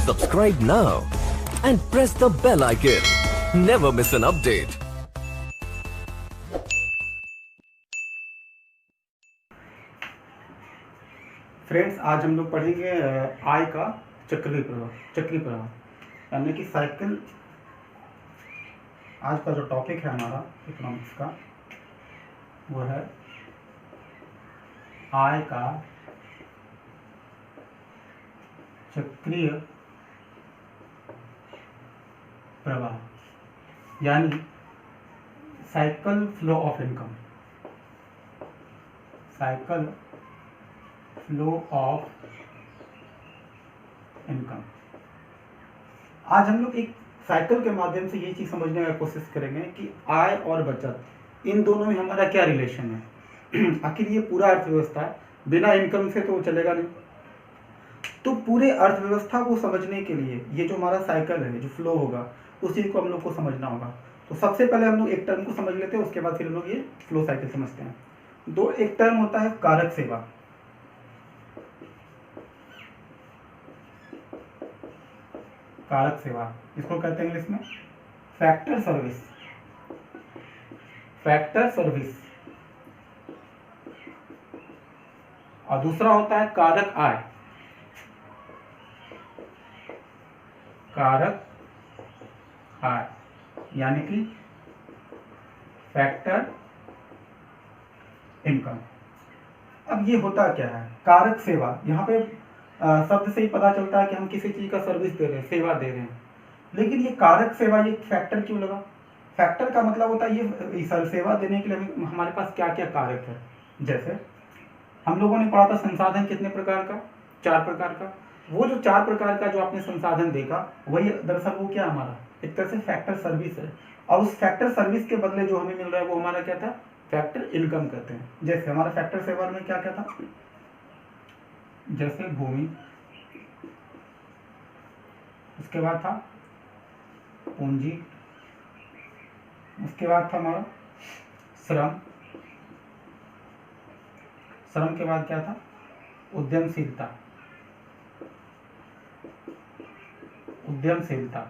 Subscribe now and press the bell icon. Never miss an update. Friends, आज हम लोग पढ़ेंगे आय का चक्रीय प्रभाव यानी कि साइकिल। आज का जो टॉपिक है हमारा इकोनॉमिक्स का वो है आय का चक्रीय प्रवाह यानी cycle flow of income. Cycle flow of income. आज हम लोग एक साइकिल के माध्यम से ये चीज़ समझने की कोशिश करेंगे कि आय और बचत इन दोनों में हमारा क्या रिलेशन है। आखिर ये पूरा अर्थव्यवस्था है, बिना इनकम से तो चलेगा नहीं। तो पूरे अर्थव्यवस्था को समझने के लिए ये जो हमारा साइकिल है, जो फ्लो होगा, उस चीज़ को हम लोग को समझना होगा। तो सबसे पहले हम लोग एक टर्म को समझ लेते हैं, उसके बाद फिर हम लोग ये फ्लो साइकिल समझते हैं। एक टर्म होता है कारक सेवा। कारक सेवा इसको कहते हैं इंग्लिश में फैक्टर सर्विस। Factor service. और दूसरा होता है कारक आय। कारक आय यानी कि फैक्टर इनकम। अब ये होता क्या है कारक सेवा? यहाँ पे शब्द से ही पता चलता है कि हम किसी चीज का सर्विस दे रहे हैं, सेवा दे रहे हैं। लेकिन ये कारक सेवा, ये फैक्टर क्यों लगा? फैक्टर का मतलब होता है ये सेवा देने के लिए हमारे पास क्या क्या कारक है। जैसे हम लोगों ने पढ़ा था संसाधन कितने प्रकार का? 4 प्रकार का। वो जो 4 प्रकार का जो आपने संसाधन देखा, वही दरअसल वो क्या हमारा एक तरह से फैक्टर सर्विस है। और उस फैक्टर सर्विस के बदले जो हमें मिल रहा है वो हमारा क्या था? फैक्टर इनकम कहते हैं। जैसे हमारा फैक्टर सेवा में क्या क्या था? जैसे भूमि, उसके बाद था पूंजी, उसके बाद था हमारा श्रम, श्रम के बाद क्या था? उद्यमशीलता। उद्यमशीलता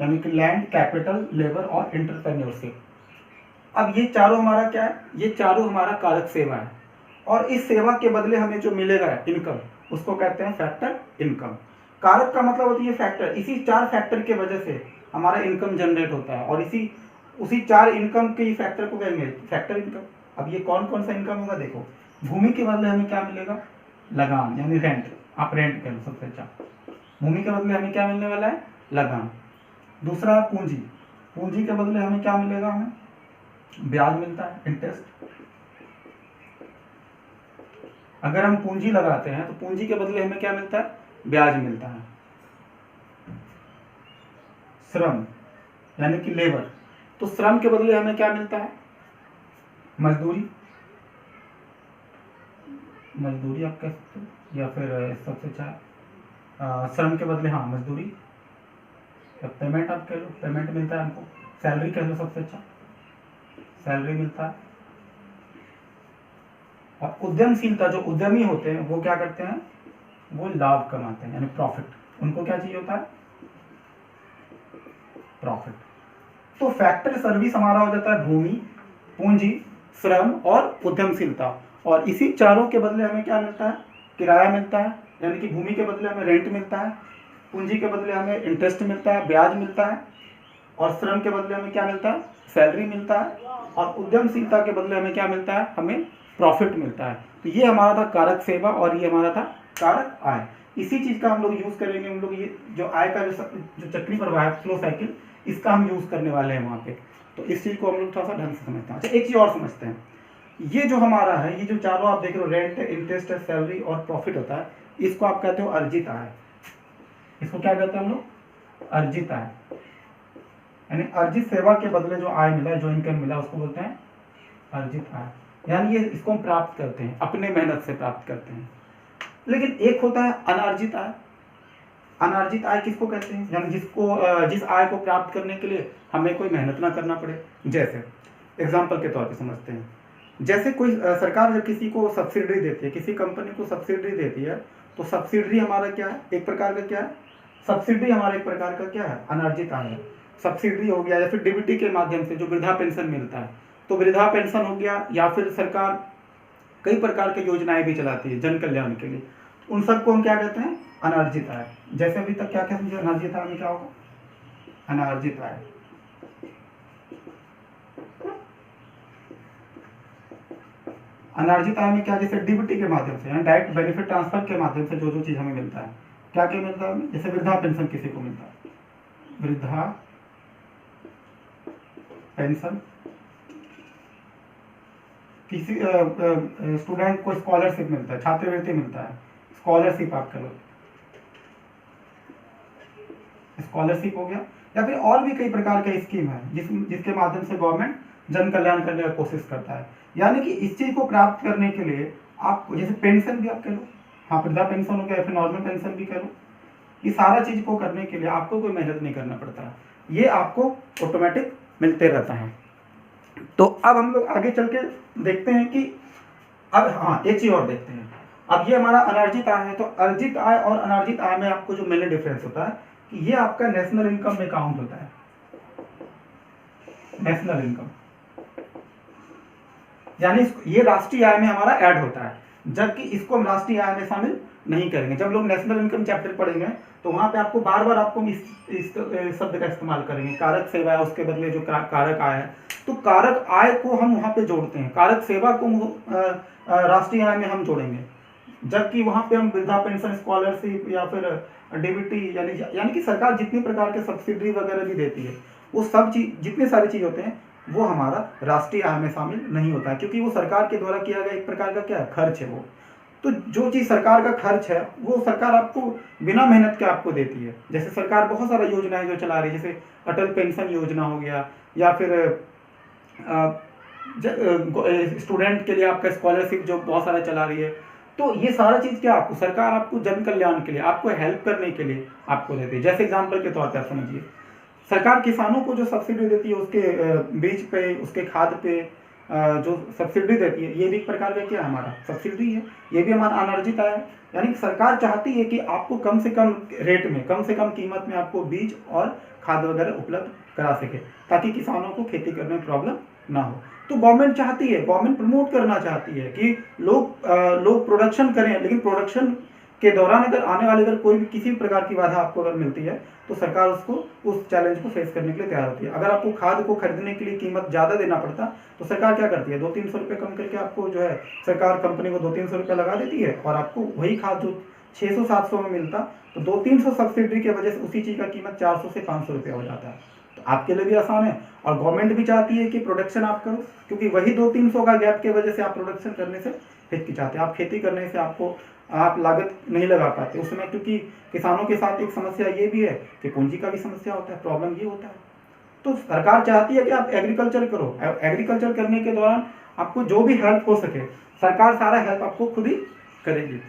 यानी कि लैंड, कैपिटल, लेबर और एंटरप्रेन्योरशिप। अब ये चारों हमारा क्या है? ये चारों हमारा कारक सेवा है। और इस सेवा के बदले हमें जो मिलेगा इनकम, उसको कहते हैं फैक्टर इनकम। कारक का मतलब होती है फैक्टर। इसी 4 फैक्टर के वजह से हमारा इनकम जनरेट होता है और उसी 4 इनकम के फैक्टर को कहेंगे फैक्टर इनकम। अब ये कौन कौन सा इनकम होगा? देखो, भूमि के बदले हमें क्या मिलेगा? लगान यानी रेंट। आप रेंट कह लो सबसे अच्छा। भूमि के बदले हमें क्या मिलने वाला है? लगान। दूसरा पूंजी। पूंजी के बदले हमें क्या मिलेगा? हमें ब्याज मिलता है, इंटरेस्ट। अगर हम पूंजी लगाते हैं तो पूंजी के बदले हमें क्या मिलता है? ब्याज मिलता है। श्रम यानी कि लेबर। तो श्रम के बदले हमें क्या मिलता है? मजदूरी। मजदूरी आप कह सकते हो, या फिर सबसे अच्छा श्रम के बदले मजदूरी, या पेमेंट आप कह लो, पेमेंट मिलता है हमको। सैलरी कह लो, सबसे अच्छा सैलरी मिलता है। और उद्यमशीलता, जो उद्यमी होते हैं वो क्या करते हैं? वो लाभ कमाते हैं यानी प्रॉफिट। उनको क्या चाहिए होता है? प्रॉफिट। तो फैक्टर सर्विस हमारा हो जाता है भूमि, पूंजी, श्रम और उद्यमशीलता। और इसी चारों के बदले हमें क्या मिलता है? किराया मिलता है। यानी कि भूमि के बदले हमें रेंट मिलता है, पूंजी के बदले हमें इंटरेस्ट मिलता है, ब्याज मिलता है, और श्रम के बदले हमें क्या मिलता है? सैलरी मिलता है। और उद्यमशीलता के बदले हमें क्या मिलता है? हमें प्रॉफिट मिलता है। तो ये हमारा था कारक सेवा और ये हमारा था कारक आय। इसी चीज का हम लोग यूज करेंगे। हम लोग ये जो आय का जो चक्रीय प्रवाह है, फ्लो साइकिल, इसका हम यूज करने वाले हैं वहां पे। तो इस चीज को हम लोग थोड़ा सा ढंग से समझते हैं। अच्छा, एक चीज और समझते हैं। ये जो हमारा है, ये जो चारों आप देख रहे हो, रेंट, इंटरेस्ट, सैलरी और प्रॉफिट होता है, इसको आप कहते हो अर्जित आय। इसको क्या कहते हैं हम लोग? अर्जित आय। यानी अर्जित सेवा के बदले जो आय मिला, जो इनकम मिला, उसको बोलते हैं अर्जित आय। यानी ये इसको हम प्राप्त करते हैं, अपने मेहनत से प्राप्त करते हैं। लेकिन एक होता है अनार्जित आय। अनार्जित आय किसको कहते हैं? यानी जिस आय को प्राप्त करने के लिए हमें कोई मेहनत ना करना पड़े। जैसे एग्जाम्पल के तौर पे समझते हैं, जैसे कोई सरकार जब किसी को सब्सिडी देती है, किसी कंपनी को सब्सिडी देती है, तो सब्सिडरी हमारा क्या है, एक प्रकार का क्या है, सब्सिडी हमारा एक प्रकार का क्या है, अनर्जित आय है। सब्सिडी हो गया, या फिर डीबीटी के माध्यम से जो वृद्धा पेंशन मिलता है, तो वृद्धा पेंशन हो गया, या फिर सरकार कई प्रकार की योजनाएं भी चलाती है जन कल्याण के लिए, उन सबको हम क्या कहते हैं, अनर्जित आय। जैसे अभी तक क्या क्या समझे, अनर्जित आय में क्या होगा, अनर्जित आय। अनर्जित आय में क्या, जैसे डीबीटी के माध्यम से, यानी डायरेक्ट बेनिफिट ट्रांसफर के माध्यम से जो जो चीज हमें मिलता है, क्या क्या मिलता है, जैसे वृद्धा पेंशन किसी को मिलता है, वृद्धा पेंशन, किसी स्टूडेंट को स्कॉलरशिप मिलता है, छात्रवृत्ति मिलता है, स्कॉलरशिप आप करो, स्कॉलरशिप हो गया, या फिर और भी कई प्रकार के स्कीम है जिसके माध्यम से गवर्नमेंट जन कल्याण करने की कोशिश करता है। यानी कि इस चीज को प्राप्त करने के लिए आप, जैसे पेंशन भी आप कह लो, हाँ वृद्धा पेंशन हो गया, या फिर नॉर्मल पेंशन भी कह लो, ये सारा चीज को करने के लिए आपको कोई मेहनत नहीं करना पड़ता है, ये आपको ऑटोमेटिक मिलते रहता है। तो अब हम लोग आगे चल के देखते हैं कि अब हाँ एक चीज और देखते हैं। अब ये हमारा अनर्जित आय है, तो अर्जित आय और अनर्जित आय में आपको जो मेन डिफरेंस होता है कि ये आपका नेशनल इनकम में काउंट होता है, नेशनल इनकम, यानी ये राष्ट्रीय आय में हमारा ऐड होता है, जबकि इसको हम राष्ट्रीय आय में शामिल नहीं करेंगे। जब लोग नेशनल इनकम चैप्टर पढ़ेंगे तो वहां पे आपको बार बार आपको इस शब्द का इस्तेमाल करेंगे, कारक सेवा है, उसके बदले जो कारक आय है, तो कारक आय को हम वहां पे जोड़ते हैं, कारक सेवा को राष्ट्रीय आय में हम जोड़ेंगे, जबकि वहां पे हम वृद्धा पेंशन, स्कॉलरशिप या फिर डीबीटी, यानी कि सरकार जितनी प्रकार के सब्सिडी वगैरह भी देती है, वो सब चीज, जितने सारी चीज होते हैं, वो हमारा राष्ट्रीय आय में शामिल नहीं होता है, क्योंकि वो सरकार के द्वारा किया गया एक प्रकार का क्या है, खर्च है वो। तो जो चीज सरकार का खर्च है वो सरकार आपको बिना मेहनत के आपको देती है। जैसे सरकार बहुत सारा योजनाएं जो चला रही है, जैसे अटल पेंशन योजना हो गया, या फिर स्टूडेंट के लिए आपका स्कॉलरशिप जो बहुत सारा चला रही है, तो ये सारा चीज क्या आपको सरकार आपको जन कल्याण के लिए, आपको हेल्प करने के लिए आपको देती है। जैसे एग्जाम्पल के तौर पर समझिए, सरकार किसानों को जो सब्सिडी देती है, उसके बीज पे, उसके खाद पे जो सब्सिडी देती है, ये भी एक प्रकार का क्या है, हमारा सब्सिडी है, ये भी हमारा अनर्जित आय है। यानी सरकार चाहती है कि आपको कम से कम रेट में, कम से कम कीमत में आपको बीज और खाद वगैरह उपलब्ध करा सके, ताकि किसानों को खेती करने में प्रॉब्लम ना हो। तो गवर्नमेंट चाहती है, गवर्नमेंट प्रमोट करना चाहती है कि लोग प्रोडक्शन करें, लेकिन प्रोडक्शन के दौरान अगर आने वाले अगर कोई भी किसी भी प्रकार की बाधा आपको अगर मिलती है, तो सरकार उसको, उस चैलेंज को फेस करने के लिए तैयार होती है। अगर आपको खाद को खरीदने के लिए कीमत ज़्यादा देना पड़ता, तो सरकार क्या करती है, 200-300 रुपये कम करके आपको जो है, सरकार कंपनी को 200-300 रुपये लगा देती है, और आपको वही खाद जो 600-700 में मिलता, तो 200-300 सब्सिडी की वजह से उसी चीज़ का कीमत 400 से 500 रुपये हो जाता है। तो आपके लिए भी आसान है, और गवर्नमेंट भी चाहती है कि प्रोडक्शन आप करो, क्योंकि वही 200-300 का गैप की वजह से आप प्रोडक्शन करने से हिचकिचाते हैं, आप खेती करने से आप लागत नहीं लगा पाते उस समय, क्योंकि किसानों के साथ एक समस्या ये भी है कि पूंजी का भी समस्या होता है, प्रॉब्लम ये होता है। तो सरकार चाहती है कि आप एग्रीकल्चर करो, एग्रीकल्चर करने के दौरान आपको जो भी हेल्प हो सके, सरकार सारा हेल्प आपको खुद ही करेगी।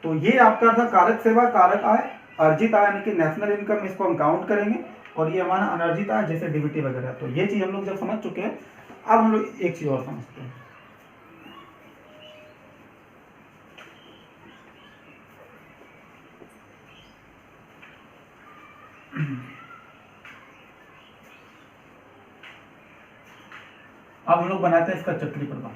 तो ये आपका था कारक सेवा, कारक आय, अर्जित आय यानी कि नेशनल इनकम, इसको हम काउंट करेंगे, और ये हमारा अनर्जित आय जैसे डीबीटी वगैरह। तो ये चीज हम लोग जब समझ चुके हैं, अब हम लोग एक चीज और समझते हैं। अब हम लोग बनाते हैं इसका चक्री प्रवाह।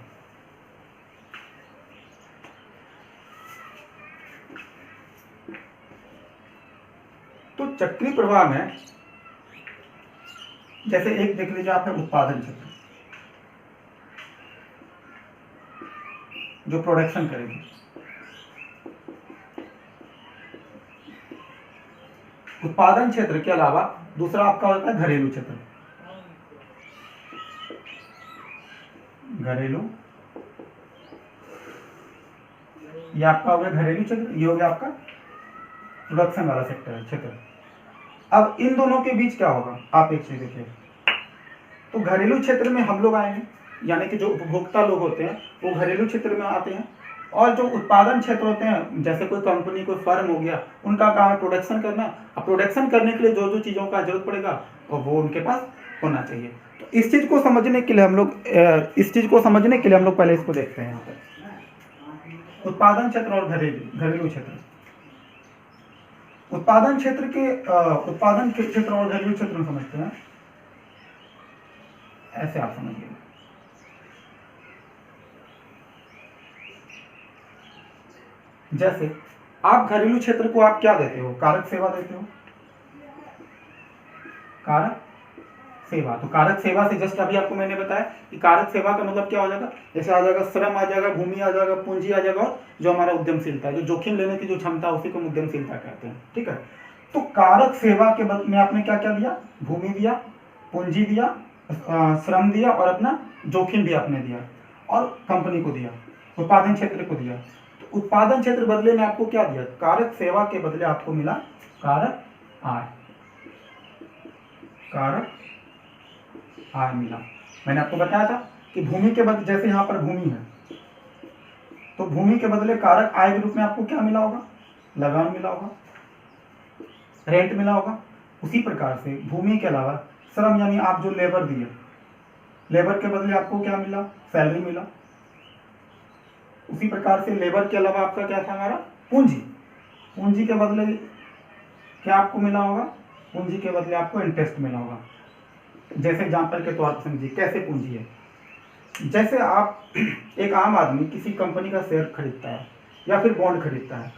तो चक्री प्रवाह में जैसे एक देख लीजिए आप है उत्पादन क्षेत्र, जो प्रोडक्शन करेगी। उत्पादन क्षेत्र के अलावा दूसरा आपका होता है घरेलू क्षेत्र। घरेलू, ये आपका हो गया घरेलू क्षेत्र, ये हो गया आपका प्रोडक्शन वाला सेक्टर है, क्षेत्र। अब इन दोनों के बीच क्या होगा, आप एक चीज देखिए। तो घरेलू क्षेत्र में हम लोग आएंगे, यानी कि जो उपभोक्ता लोग होते हैं वो घरेलू क्षेत्र में आते हैं, और जो उत्पादन क्षेत्र होते हैं, जैसे कोई कंपनी, कोई फर्म हो गया, उनका काम है प्रोडक्शन करना। अब प्रोडक्शन करने के लिए जो जो चीज़ों का जरूरत पड़ेगा वो उनके पास होना चाहिए। तो इस चीज़ को समझने के लिए हम लोग पहले इसको देखते हैं यहाँ पर। उत्पादन क्षेत्र और घरेलू क्षेत्र। उत्पादन क्षेत्र और घरेलू क्षेत्र में समझते हैं, ऐसे आप समझिए। जैसे आप घरेलू क्षेत्र को आप क्या देते हो, कारक सेवा देते हो, कारक सेवा। तो कारक सेवा से जस्ट अभी आपको मैंने बताया कि कारक सेवा का मतलब क्या हो जाएगा, जैसे आ जाएगा श्रम आ जाएगा, भूमि आ जाएगा, पूंजी आ जाएगा, और जो हमारा उद्यमशीलता है, जो जोखिम लेने की जो क्षमता है, उसी को उद्यमशीलता कहते हैं। ठीक है, तो कारक सेवा के बदले में आपने क्या क्या दिया, भूमि दिया, पूंजी दिया, श्रम दिया, और अपना जोखिम भी आपने दिया, और कंपनी को दिया, उत्पादन क्षेत्र को दिया। तो उत्पादन क्षेत्र बदले में आपको क्या दिया, कारक सेवा के बदले आपको मिला कारक आय, कारक आय मिला। मैंने आपको बताया था कि भूमि के बदले, जैसे यहाँ पर भूमि है, तो भूमि के बदले कारक आय के रूप में आपको क्या मिला होगा, लगान मिला होगा, रेंट मिला होगा। उसी प्रकार से भूमि के अलावा श्रम, यानी आप जो लेबर दिए, लेबर के बदले आपको क्या मिला, सैलरी मिला। उसी प्रकार से लेबर के अलावा आपका क्या था, हमारा पूंजी, पूंजी के बदले क्या आपको मिला होगा, पूंजी के बदले आपको इंटरेस्ट मिला होगा। जैसे एग्जाम्पल के तौर पर समझिए कैसे पूंजी है। जैसे आप एक आम आदमी किसी कंपनी का शेयर खरीदता है या फिर बॉन्ड खरीदता है,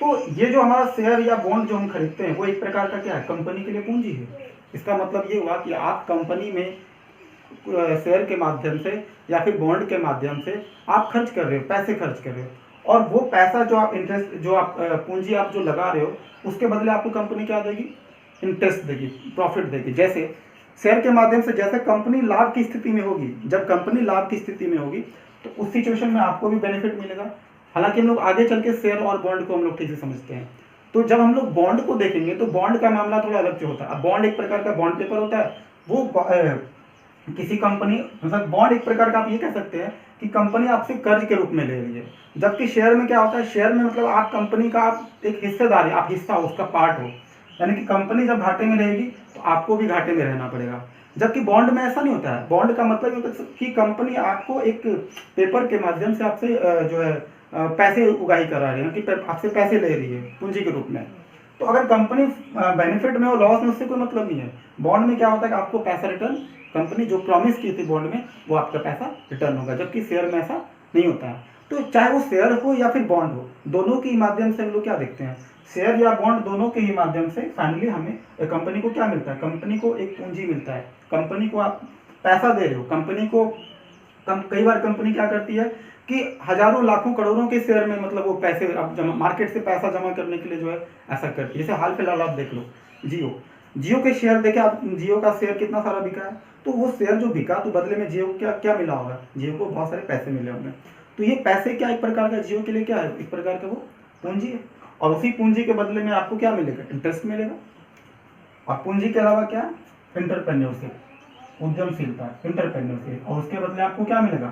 तो ये जो हमारा शेयर या बॉन्ड जो हम खरीदते हैं, वो एक प्रकार का क्या है, कंपनी के लिए पूंजी है। इसका मतलब ये हुआ कि आप कंपनी में शेयर के माध्यम से या फिर बॉन्ड के माध्यम से आप खर्च कर रहे हो, पैसे खर्च कर रहे हो, और वो पैसा जो आप इंटरेस्ट, जो आप पूंजी आप जो लगा रहे हो, उसके बदले आपको कंपनी क्या देगी, इंटरेस्ट देगी, प्रॉफिट देगी। जैसे शेयर के माध्यम से जैसे कंपनी लाभ की स्थिति में होगी, जब कंपनी लाभ की स्थिति में होगी तो उस सिचुएशन में आपको भी बेनिफिट मिलेगा। हालांकि हम लोग आगे चल के शेयर और बॉन्ड को हम लोग ठीक से समझते हैं। तो जब हम लोग बॉन्ड को देखेंगे तो बॉन्ड का मामला थोड़ा अलग से होता है। अब बॉन्ड एक प्रकार का बॉन्ड पेपर होता है, वो किसी कंपनी, मतलब बॉन्ड एक प्रकार का आप ये कह सकते हैं कि कंपनी आपसे कर्ज के रूप में ले रही है। जबकि शेयर में क्या होता है, शेयर में मतलब आप कंपनी का आप एक हिस्सेदार है, आप हिस्सा हो, उसका पार्ट हो, यानी कि कंपनी जब घाटे में रहेगी तो आपको भी घाटे में रहना पड़ेगा। जबकि बॉन्ड में ऐसा नहीं होता है। बॉन्ड का मतलब ये होता है कि कंपनी आपको एक पेपर के माध्यम से आपसे जो है पैसे उगाही करा रही है, कि आपसे पैसे ले रही है पूंजी के रूप में। तो अगर कंपनी बेनिफिट में हो, लॉस में, उससे कोई मतलब नहीं है। बॉन्ड में क्या होता है कि आपको पैसा रिटर्न, कंपनी जो प्रॉमिस की थी बॉन्ड में, वो आपका पैसा रिटर्न होगा, जबकि शेयर में ऐसा नहीं होता है। तो चाहे वो शेयर हो या फिर बॉन्ड हो, दोनों के माध्यम से हम लोग क्या देखते हैं, शेयर या बॉन्ड दोनों के ही माध्यम से फाइनली हमें कंपनी को क्या मिलता है, कंपनी को एक पूंजी मिलता है, कंपनी को आप पैसा दे रहे हो। कंपनी को कई बार कंपनी क्या करती है कि हजारों लाखों करोड़ों के शेयर में, मतलब वो पैसे अब जमा, मार्केट से पैसा जमा करने के लिए जो है ऐसा करती है। जैसे हाल फिलहाल आप देख लो जियो के शेयर देखे आप, जियो का शेयर कितना सारा बिका है। तो वो शेयर जो बिका, तो बदले में जियो को क्या क्या मिला होगा, जियो को बहुत सारे पैसे मिले होंगे। तो ये पैसे क्या एक प्रकार का जियो के लिए क्या है, एक प्रकार का वो पूंजी है। और उसी पूंजी के बदले में आपको क्या मिलेगा, इंटरेस्ट मिलेगा। और पूंजी के अलावा क्या, एंटरप्रेन्योरशिप, उद्यमशीलता, एंटरप्रेन्योरशिप, और उसके बदले आपको क्या मिलेगा,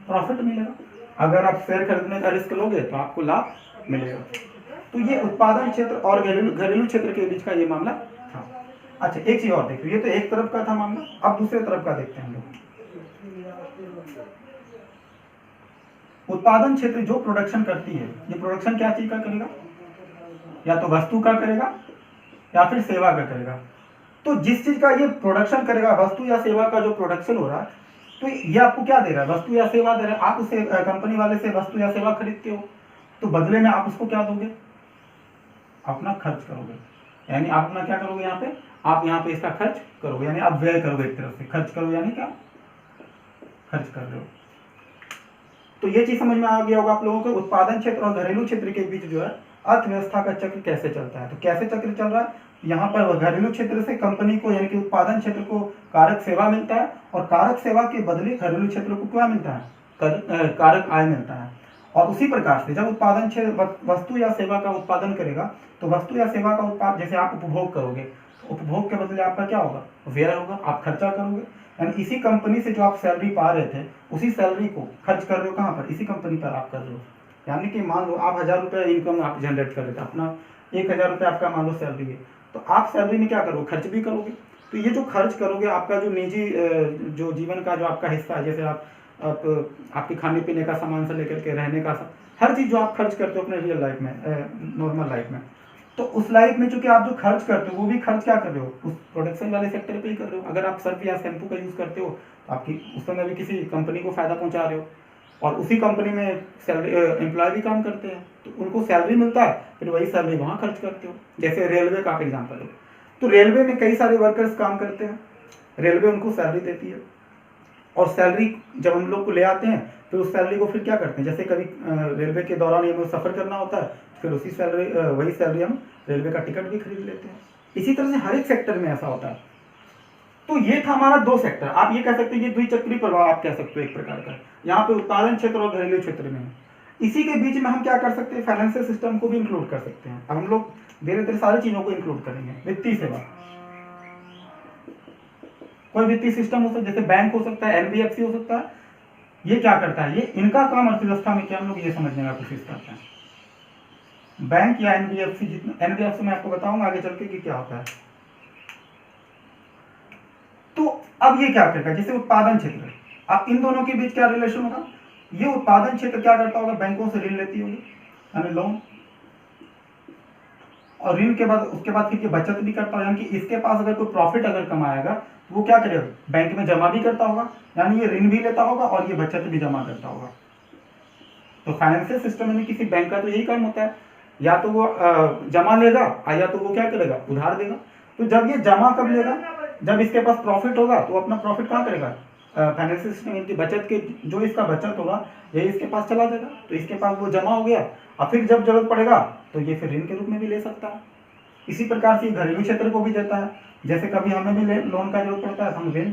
प्रॉफिट मिलेगा। अगर आप शेयर खरीदने का रिस्क लोगे तो आपको लाभ मिलेगा। तो ये उत्पादन क्षेत्र और घरेलू क्षेत्र के बीच का ये मामला था। अच्छा, एक चीज और देखो, ये तो एक तरफ का था मामला, अब दूसरे तरफ का देखते हैं हम लोग। उत्पादन क्षेत्र जो प्रोडक्शन करती है, ये प्रोडक्शन क्या चीज का करेगा, या तो वस्तु का करेगा या फिर सेवा का करेगा। तो जिस चीज का ये प्रोडक्शन करेगा, वस्तु या सेवा का जो प्रोडक्शन हो रहा है, तो ये आपको क्या दे रहा है, वस्तु या सेवा दे रहा है। आप उसे कंपनी वाले से वस्तु या सेवा खरीदते हो, तो बदले में आप उसको क्या दोगे, अपना खर्च करोगे। यानी आप अपना क्या करोगे, यहाँ पे आप यहाँ पे इसका खर्च करोगे, यानी आप व्यय करोगे। एक तरफ से खर्च करो, यानी क्या खर्च कर रहे हो। तो ये चीज समझ में आ गया होगा आप लोगों को, उत्पादन क्षेत्र और घरेलू क्षेत्र के बीच जो है अर्थव्यवस्था का चक्र कैसे चलता है। तो कैसे चक्र चल रहा है, यहाँ पर घरेलू क्षेत्र से कंपनी को, यानी कि उत्पादन क्षेत्र को कारक सेवा मिलता है, और कारक सेवा के बदले घरेलू क्षेत्र को क्या मिलता है, कारक आय मिलता है। और उसी प्रकार से जब उत्पादन क्षेत्र वस्तु या सेवा का उत्पादन करेगा, तो वस्तु या सेवा का उत्पाद, जैसे आप उपभोग करोगे, तो उपभोग के बदले आपका क्या होगा, व्यय होगा, आप खर्चा करोगे। यानी इसी कंपनी से जो आप सैलरी पा रहे थे, उसी सैलरी को खर्च कर रहे हो कहाँ पर, इसी कंपनी पर आप कर रहे हो। यानी कि मान लो आप 1000 रुपये इनकम आप जनरेट कर रहे थे, अपना 1000 रुपये आपका मान लो सैलरी है, तो आप सैलरी में क्या करोगे, खर्च भी करोगे। तो ये जो खर्च करोगे, आपका जो निजी जो जीवन का जो आपका हिस्सा है, जैसे आप आपके खाने पीने का सामान से लेकर के रहने का हर चीज़ जो आप खर्च करते हो अपने रियल लाइफ में, नॉर्मल लाइफ में, तो उस लाइफ में चूंकि आप जो खर्च करते हो वो भी खर्च क्या कर रहे हो, उस प्रोडक्शन वाले सेक्टर पे ही कर रहे हो। अगर आप सर्फ या शैम्पू का यूज़ करते हो तो आपकी उस समय भी किसी कंपनी को फ़ायदा पहुंचा रहे हो, और उसी कंपनी में सैलरी एम्प्लॉय भी काम करते हैं, तो उनको सैलरी मिलता है, फिर वही सैलरी वहाँ खर्च करते हो। जैसे रेलवे का आप एग्जाम्पल हो, तो रेलवे में कई सारे वर्कर्स काम करते हैं, रेलवे उनको सैलरी देती है, और सैलरी जब हम लोग को ले आते हैं फिर उस सैलरी को फिर क्या करते हैं, जैसे कभी रेलवे के दौरान हमें सफ़र करना होता है, फिर उसी सैलरी वही सैलरी हम रेलवे का टिकट भी खरीद लेते हैं। इसी तरह से हर एक सेक्टर में ऐसा होता है। तो ये था हमारा दो सेक्टर, आप ये कह सकते हैं ये द्विचक्री प्रभाव आप कह सकते हो एक प्रकार का, यहाँ पे उत्पादन क्षेत्र और घरेलू क्षेत्र में है। इसी के बीच में हम क्या कर सकते हैं, फाइनेंशियल सिस्टम को भी इंक्लूड कर सकते हैं। अब हम लोग धीरे धीरे सारी चीज़ों को इंक्लूड करेंगे। वित्तीय सेवा, कोई वित्तीय सिस्टम हो सकता है, जैसे बैंक हो सकता है, एनबीएफसी हो सकता है। ये क्या करता है, ये इनका काम अर्थव्यवस्था में क्या, हम लोग ये समझने का कोशिश करते हैं। बैंक या एनबीएफसी, जितना एनबीएफसी मैं आपको बताऊंगा आगे चल के कि क्या होता है। तो अब ये क्या करेगा, जैसे उत्पादन क्षेत्र, अब इन दोनों के बीच क्या रिलेशन होगा, ये उत्पादन क्षेत्र क्या करता होगा, बैंकों से ऋण लेती होगी, यानी लोन, और ऋण के बाद उसके बाद फिर ये बचत भी करता होगा, यानी कि इसके पास अगर कोई प्रॉफिट अगर कमाएगा तो वो क्या करेगा, बैंक में जमा भी करता होगा, यानी ये ऋण भी लेता होगा और ये बचत भी जमा करता होगा। तो फाइनेंशियल सिस्टम में किसी बैंक का तो यही काम होता है, या तो वो जमा लेगा या तो वो क्या करेगा, उधार देगा। तो जब ये जमा कब लेगा, जब इसके पास प्रॉफिट होगा तो अपना प्रॉफिट कहाँ करेगा, फाइनेंशियल सिस्टम इनकी बचत के, जो इसका बचत होगा यही इसके पास चला जाएगा, तो इसके पास वो जमा हो गया, और फिर जब जरूरत पड़ेगा तो ये फिर ऋण के रूप में भी ले सकता है। इसी प्रकार से घरेलू क्षेत्र को भी देता है, जैसे कभी हमें भी लोन का जरूरत पड़ता है तो हम ऋण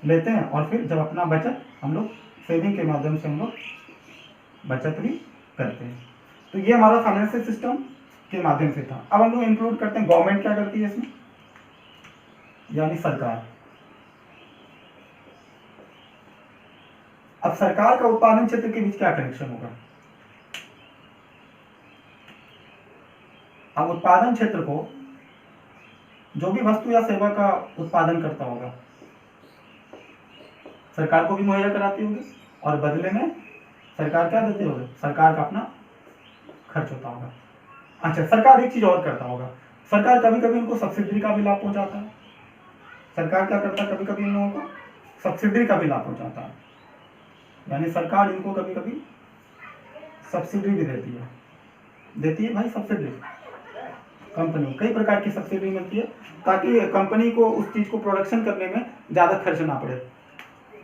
लेते हैं, और फिर जब अपना बचत हम लोग सेविंग के माध्यम से हम लोग बचत भी करते हैं। तो ये हमारा फाइनेंशियल सिस्टम के माध्यम से था। अब हम लोग इंक्लूड करते हैं गवर्नमेंट क्या करती है इसमें, यानी सरकार। अब सरकार का उत्पादन क्षेत्र के बीच क्या कनेक्शन होगा, अब उत्पादन क्षेत्र को जो भी वस्तु या सेवा का उत्पादन करता होगा सरकार को भी मुहैया कराती होगी, और बदले में सरकार क्या देती होगी, सरकार का अपना खर्च होता होगा। अच्छा, सरकार एक चीज और करता होगा, सरकार कभी कभी इनको सब्सिडी का भी लाभ पहुंचाता है। सरकार क्या करता है, कभी कभी इन लोगों को सब्सिडी का भी लाभ पहुंचाता है, यानी सरकार इनको कभी कभी सब्सिडी भी देती है भाई, सब्सिडी कंपनी कई प्रकार की सब्सिडी मिलती है, ताकि कंपनी को उस चीज को प्रोडक्शन करने में ज्यादा खर्च ना पड़े।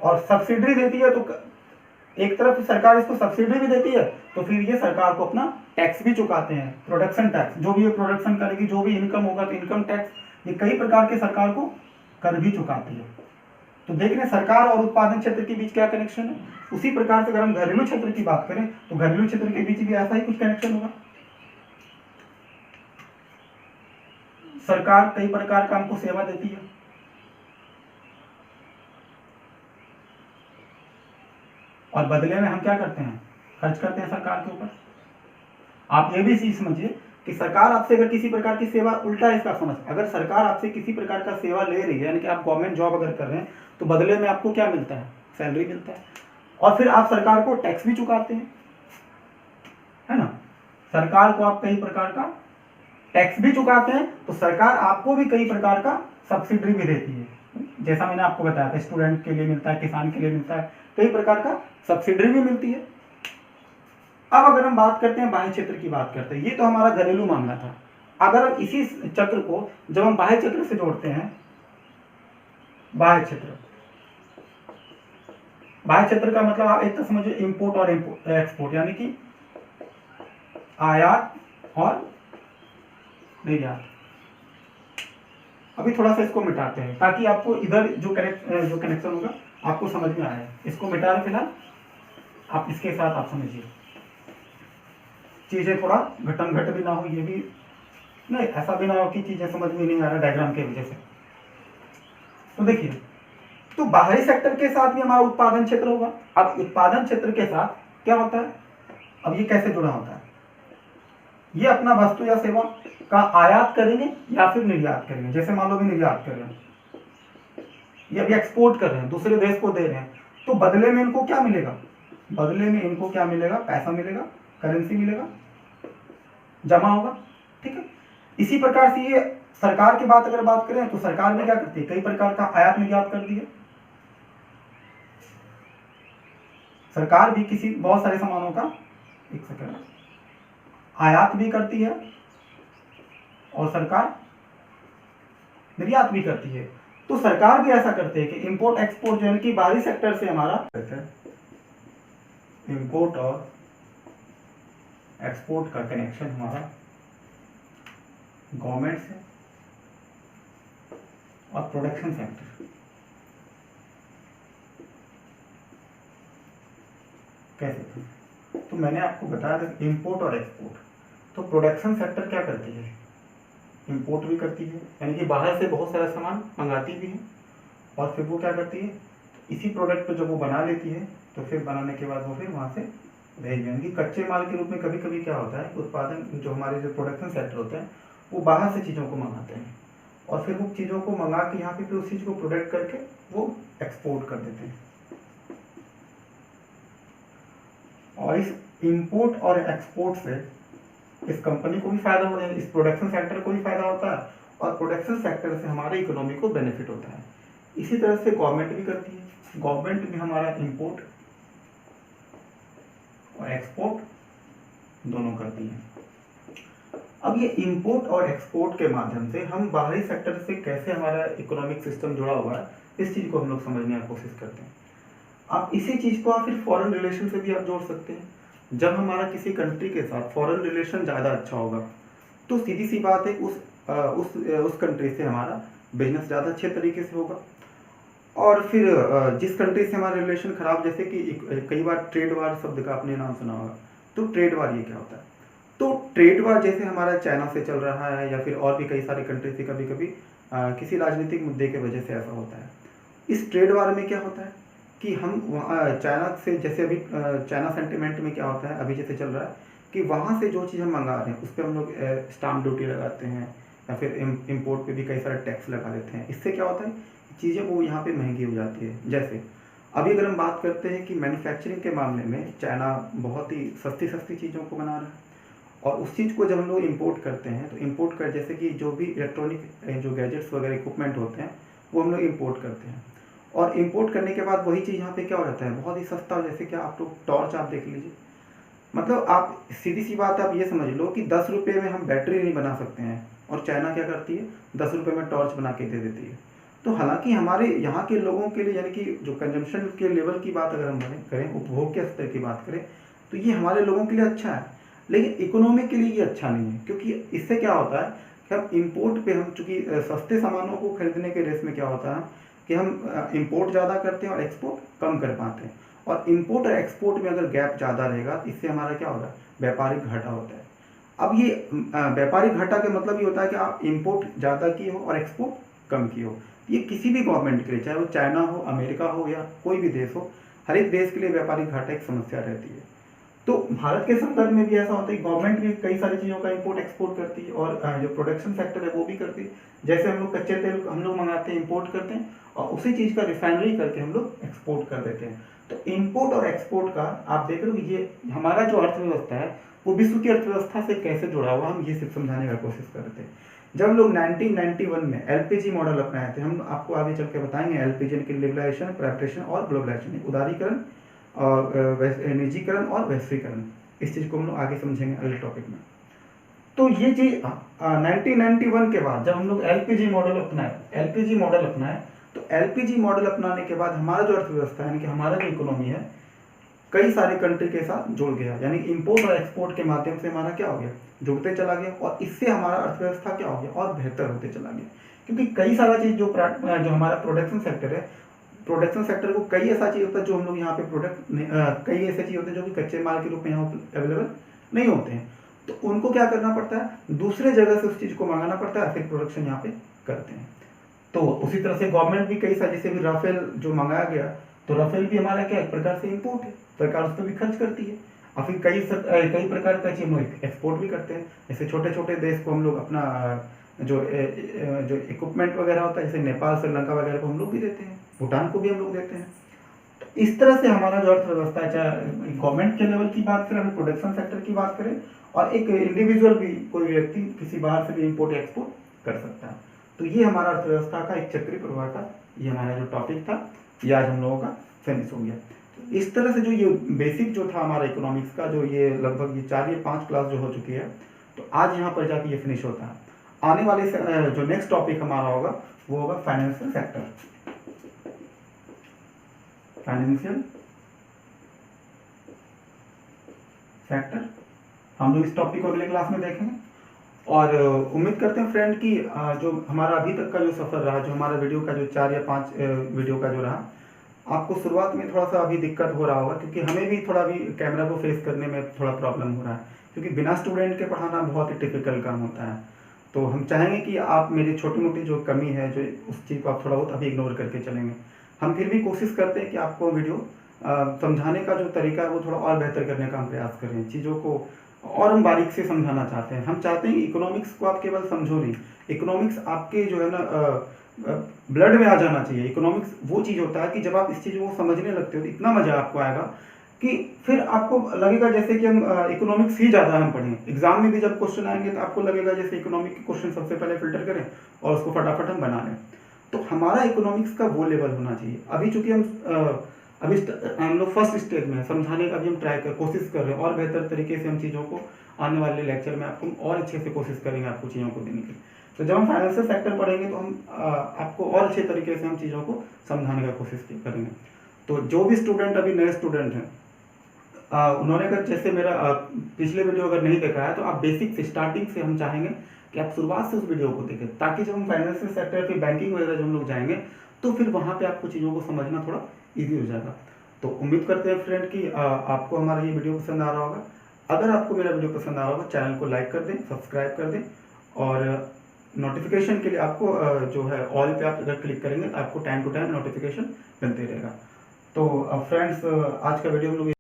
और सब्सिडी देती है तो एक तरफ सरकार इसको सब्सिडी भी देती है, तो फिर ये सरकार को अपना टैक्स भी चुकाते हैं, प्रोडक्शन टैक्स, जो भी ये प्रोडक्शन करेगी, जो भी इनकम होगा तो इनकम टैक्स, ये कई प्रकार के सरकार को कर भी चुकाती है। तो देख रहे हैं सरकार और उत्पादन क्षेत्र के बीच क्या कनेक्शन है। उसी प्रकार से अगर हम घरेलू क्षेत्र की बात करें तो घरेलू क्षेत्र के बीच भी ऐसा ही कुछ कनेक्शन होगा। सरकार कई प्रकार का हमको सेवा देती है, और बदले में हम क्या करते हैं, खर्च करते हैं सरकार के ऊपर। आप ये भी चीज समझिए कि सरकार आपसे अगर किसी प्रकार की सेवा, उल्टा इसका समझ, अगर सरकार आपसे किसी प्रकार का सेवा ले रही है, यानी कि आप गवर्नमेंट जॉब अगर कर रहे हैं, तो बदले में आपको क्या मिलता है, सैलरी मिलता है, और फिर आप सरकार को टैक्स भी चुकाते हैं, है ना। सरकार को आप कई प्रकार का टैक्स भी चुकाते हैं, तो सरकार आपको भी कई प्रकार का सब्सिडी भी देती है। जैसा मैंने आपको बताया था, स्टूडेंट के लिए मिलता है, किसान के लिए मिलता है, कई प्रकार का सब्सिडी भी मिलती है। अब अगर हम बात करते हैं बाह्य क्षेत्र की बात करते हैं, ये तो हमारा घरेलू मामला था। अगर हम इसी चक्र को जब हम बाह्य चक्र से जोड़ते हैं, बाह्य क्षेत्र, बाह्य क्षेत्र का मतलब आप एक तो समझिए इंपोर्ट और एक्सपोर्ट, यानी कि आयात और निर्यात। अभी थोड़ा सा इसको मिटाते हैं ताकि आपको इधर जो कनेक्शन होगा आपको समझ में आए। इसको मिटा रहे फिलहाल, आप इसके साथ आप समझिए, चीजें थोड़ा घटम घट भी ना हो, ये भी नहीं, ऐसा भी ना हो कि चीजें समझ में नहीं आ रहा डायग्राम के वजह से। तो देखिए, तो बाहरी सेक्टर के साथ भी हमारा उत्पादन क्षेत्र होगा। अब उत्पादन क्षेत्र के साथ क्या होता है, अब ये कैसे जुड़ा होता है, ये अपना वस्तु या सेवा का आयात करेंगे या फिर निर्यात करेंगे। जैसे मान लो भी निर्यात कर रहे हैं, ये अभी एक्सपोर्ट कर रहे हैं, दूसरे देश को दे रहे हैं, तो बदले में इनको क्या मिलेगा, बदले में इनको क्या मिलेगा, पैसा मिलेगा, करेंसी मिलेगा, जमा होगा, ठीक है। इसी प्रकार से ये सरकार की बात अगर बात करें तो सरकार भी क्या करती है, कई प्रकार का आयात निर्यात करती है। सरकार भी किसी बहुत सारे सामानों का, एक सेकंड, आयात भी करती है और सरकार निर्यात भी करती है। तो सरकार भी ऐसा करते हैं कि इंपोर्ट एक्सपोर्ट जो है कि बाहरी सेक्टर से हमारा इंपोर्ट और एक्सपोर्ट का कनेक्शन हमारा गवर्नमेंट से और प्रोडक्शन सेक्टर कैसे। तो मैंने आपको बताया था इंपोर्ट और एक्सपोर्ट। तो प्रोडक्शन सेक्टर क्या करती है, इंपोर्ट भी करती है, यानी कि बाहर से बहुत सारा सामान मंगाती भी है और फिर वो क्या करती है, इसी प्रोडक्ट को जब वो बना लेती है तो फिर बनाने के बाद वो फिर वहाँ से भेज, यानी कि कच्चे माल के रूप में कभी कभी क्या होता है, उत्पादन जो हमारे जो प्रोडक्शन सेक्टर होते हैं वो बाहर से चीज़ों को मंगाते हैं और फिर वो चीज़ों को मंगा के यहाँ पे फिर उस चीज़ को प्रोडक्ट करके वो एक्सपोर्ट कर देते हैं। और इस इंपोर्ट और एक्सपोर्ट से इस कंपनी को भी फायदा होता है, इस प्रोडक्शन सेक्टर को भी फायदा होता है और प्रोडक्शन सेक्टर से हमारे इकोनॉमी को बेनिफिट होता है। इसी तरह से गवर्नमेंट भी करती है, गवर्नमेंट भी हमारा इंपोर्ट और एक्सपोर्ट दोनों करती है। अब ये इंपोर्ट और एक्सपोर्ट के माध्यम से हम बाहरी सेक्टर से कैसे हमारा इकोनॉमिक सिस्टम जुड़ा हुआ है, इस चीज़ को हम लोग समझने की कोशिश करते हैं। आप इसी चीज़ को आप फिर फॉरेन रिलेशन से भी आप जोड़ सकते हैं। जब हमारा किसी कंट्री के साथ फॉरेन रिलेशन ज़्यादा अच्छा होगा तो सीधी सी बात है उस कंट्री से हमारा बिजनेस ज़्यादा अच्छे तरीके से होगा। और फिर जिस कंट्री से हमारा रिलेशन खराब, जैसे कि कई बार ट्रेड वार शब्द का आपने नाम सुना होगा, तो ट्रेड वार ये क्या होता है, तो ट्रेड वार जैसे हमारा चाइना से चल रहा है या फिर और भी कई सारे कंट्री से कभी कभी किसी राजनीतिक मुद्दे के वजह से ऐसा होता है। इस ट्रेड वार में क्या होता है कि हम चाइना से, जैसे अभी चाइना सेंटिमेंट में क्या होता है अभी जैसे चल रहा है कि वहाँ से जो चीज़ हम मंगा रहे हैं उस पर हम लोग स्टाम्प ड्यूटी लगाते हैं या फिर इम्पोर्ट पे भी कई सारे टैक्स लगा देते हैं। इससे क्या होता है, चीज़ें वो यहाँ पे महंगी हो जाती है। जैसे अभी अगर हम बात करते हैं कि मैन्युफैक्चरिंग के मामले में चाइना बहुत ही सस्ती सस्ती चीज़ों को बना रहा है और उस चीज़ को जब हम लोग इंपोर्ट करते हैं तो इंपोर्ट कर, जैसे कि जो भी इलेक्ट्रॉनिक जो गैजेट्स वगैरह इक्विपमेंट होते हैं वो हम लोग इंपोर्ट करते हैं और इंपोर्ट करने के बाद वही चीज़ यहाँ पे क्या हो जाता है, बहुत ही सस्ता। जैसे कि आप लोग टॉर्च आप देख लीजिए, मतलब आप सीधी सी बात आप ये समझ लो कि 10 रुपये में हम बैटरी नहीं बना सकते हैं और चाइना क्या करती है 10 रुपये में टॉर्च बना के दे देती है। तो हालांकि हमारे यहाँ के लोगों के लिए, यानी कि जो कंजम्पशन के लेवल की बात अगर हम करें, उपभोग के स्तर की बात करें, तो ये हमारे लोगों के लिए अच्छा है, लेकिन इकोनॉमी के लिए ये अच्छा नहीं है। क्योंकि इससे क्या होता है कि हम इम्पोर्ट पे, हम चूँकि सस्ते सामानों को खरीदने के रेस में क्या होता है कि हम इंपोर्ट ज़्यादा करते हैं और एक्सपोर्ट कम कर पाते हैं। और इंपोर्ट और एक्सपोर्ट में अगर गैप ज़्यादा रहेगा तो इससे हमारा क्या होगा, व्यापारिक घाटा होता है। अब ये व्यापारिक घाटा का मतलब ये होता है कि आप इंपोर्ट ज़्यादा की हो और एक्सपोर्ट कम की हो। ये किसी भी गवर्नमेंट के लिए, चाहे वो चाइना हो, अमेरिका हो या कोई भी देश हो, हर एक देश के लिए व्यापारिक घाटा एक समस्या रहती है। तो भारत के संदर्भ में भी ऐसा होता है, गवर्नमेंट भी कई सारी चीज़ों का इंपोर्ट एक्सपोर्ट करती है और जो प्रोडक्शन सेक्टर है वो भी करती है। जैसे हम लोग कच्चे तेल हम लोग मंगाते हैं, इंपोर्ट करते हैं और उसी चीज़ का रिफाइनरी करके हम लोग एक्सपोर्ट कर देते हैं। तो इंपोर्ट और एक्सपोर्ट का आप देख रहे हो, ये हमारा जो अर्थव्यवस्था है वो विश्व की अर्थव्यवस्था से कैसे जुड़ा हुआ, हम ये सिर्फ समझाने का कोशिश करते हैं। जब हम लोग 1991 में एलपीजी मॉडल अपनाए थे, हम आपको आगे चल के बताएंगे एलपीजी की लिबरलाइजेशन, प्राइवेटाइजेशन और ग्लोबलाइजेशन, उदारीकरण और निजीकरण और वैश्वीकरण, इस चीज़ को हम लोग आगे समझेंगे अगले टॉपिक में। तो ये चीज़ 1991 के बाद जब हम लोग एलपीजी मॉडल अपनाए तो एलपीजी मॉडल अपनाने के बाद हमारा जो अर्थव्यवस्था है, यानी कि हमारा जो इकोनॉमी है, कई सारे कंट्री के साथ जुड़ गया, यानी इंपोर्ट और एक्सपोर्ट के माध्यम से हमारा क्या हो गया, जुड़ते चला गया और इससे हमारा अर्थव्यवस्था क्या हो गया और बेहतर होते चला गया। क्योंकि कई सारा चीज़ जो हमारा प्रोडक्शन सेक्टर है, प्रोडक्शन सेक्टर को कई ऐसा चीज़ होता है जो हम लोग यहाँ पे कई ऐसे चीज़ होते हैं जो कि कच्चे माल के रूप में यहाँ अवेलेबल नहीं होते हैं, तो उनको क्या करना पड़ता है, दूसरे जगह से उस चीज़ को मंगाना पड़ता है, फिर प्रोडक्शन यहाँ पे करते हैं। तो उसी तरह से गवर्नमेंट भी कई सारे, जैसे भी राफेल जो मंगाया गया, तो राफेल भी हमारा क्या एक प्रकार से इंपोर्ट है, सरकार उस पर भी खर्च करती है और फिर कई प्रकार का चीज़ हम लोग एक्सपोर्ट भी करते हैं। जैसे छोटे छोटे देश को हम लोग अपना जो इक्विपमेंट वगैरह होता है, जैसे नेपाल, श्रीलंका वगैरह को हम लोग भी देते हैं, भूटान को भी हम लोग देते हैं। तो इस तरह से हमारा जो अर्थव्यवस्था है, चाहे गवर्नमेंट के लेवल की बात करें, हम प्रोडक्शन सेक्टर की बात करें, और एक इंडिविजुअल भी, कोई व्यक्ति किसी बाहर से भी इंपोर्ट एक्सपोर्ट कर सकता है। तो ये हमारा अर्थव्यवस्था का एक चक्रीय प्रवाह का ये हमारा जो टॉपिक था, ये आज हम लोगों का फिनिश हो गया। इस तरह से जो ये बेसिक जो था हमारा इकोनॉमिक्स का, जो ये लगभग ये 4 या 5 क्लास जो हो चुकी है, तो आज यहाँ पर जाके ये फिनिश होता है। आने वाले जो नेक्स्ट टॉपिक हमारा होगा वो होगा फाइनेंशियल सेक्टर, फाइनेंशियल सेक्टर। हम लोग इस टॉपिक को अगले क्लास में देखेंगे, और उम्मीद करते हैं फ्रेंड कि जो हमारा अभी तक का जो सफ़र रहा, जो हमारा वीडियो का जो 4 या 5 वीडियो का जो रहा, आपको शुरुआत में थोड़ा सा अभी दिक्कत हो रहा होगा, क्योंकि हमें भी थोड़ा भी कैमरा को फेस करने में थोड़ा प्रॉब्लम हो रहा है, क्योंकि बिना स्टूडेंट के पढ़ाना बहुत ही टिपिकल काम होता है। तो हम चाहेंगे कि आप मेरी छोटी मोटी जो कमी है, जो उस चीज़ को आप थोड़ा बहुत अभी इग्नोर करके चलेंगे। हम फिर भी कोशिश करते हैं कि आपको वीडियो समझाने का जो तरीका है वो थोड़ा और बेहतर करने का हम प्रयास करें, चीज़ों को और हम बारीक से समझाना चाहते हैं। हम चाहते हैं कि इकोनॉमिक्स को आप केवल समझो नहीं, इकोनॉमिक्स आपके जो है ना ब्लड में आ जाना चाहिए। इकोनॉमिक्स वो चीज़ होता है कि जब आप इस चीज़ को समझने लगते हो तो इतना मज़ा आपको आएगा कि फिर आपको लगेगा जैसे कि हम इकोनॉमिक्स ही ज़्यादा हम पढ़ें। एग्जाम में भी जब क्वेश्चन आएंगे तो आपको लगेगा जैसे इकोनॉमिक के क्वेश्चन सबसे पहले फिल्टर करें और उसको फटाफट हम बना लें। तो हमारा इकोनॉमिक्स का वो लेवल होना चाहिए। अभी चूंकि हम लोग फर्स्ट स्टेज में समझाने का भी हम कोशिश कर रहे हैं, और बेहतर तरीके से हम चीज़ों को आने वाले लेक्चर में आपको और अच्छे से कोशिश करेंगे आपको चीज़ों को देने की। तो जब हम फाइनेंशियल सेक्टर पढ़ेंगे तो हम आपको और अच्छे तरीके से हम चीज़ों को समझाने का कोशिश करेंगे। तो जो भी स्टूडेंट अभी नए स्टूडेंट हैं, उन्होंने अगर जैसे मेरा पिछले वीडियो अगर नहीं देखा है तो आप बेसिक से स्टार्टिंग से हम चाहेंगे कि आप शुरुआत से उस वीडियो को देखें, ताकि जब हम फाइनेंशियल सेक्टर फिर बैंकिंग वगैरह जब हम लोग जाएंगे तो फिर वहाँ पे आपको चीज़ों को समझना थोड़ा ईजी हो जाएगा। तो उम्मीद करते हैं फ्रेंड कि आपको हमारा ये वीडियो पसंद आ रहा होगा। अगर आपको मेरा वीडियो पसंद आ रहा होगा, चैनल को लाइक कर दें, सब्सक्राइब कर दें, और नोटिफिकेशन के लिए आपको जो है ऑल पे आप अगर क्लिक करेंगे तो आपको टाइम टू टाइम नोटिफिकेशन मिलते रहेगा। तो फ्रेंड्स, आज का वीडियो हम लोग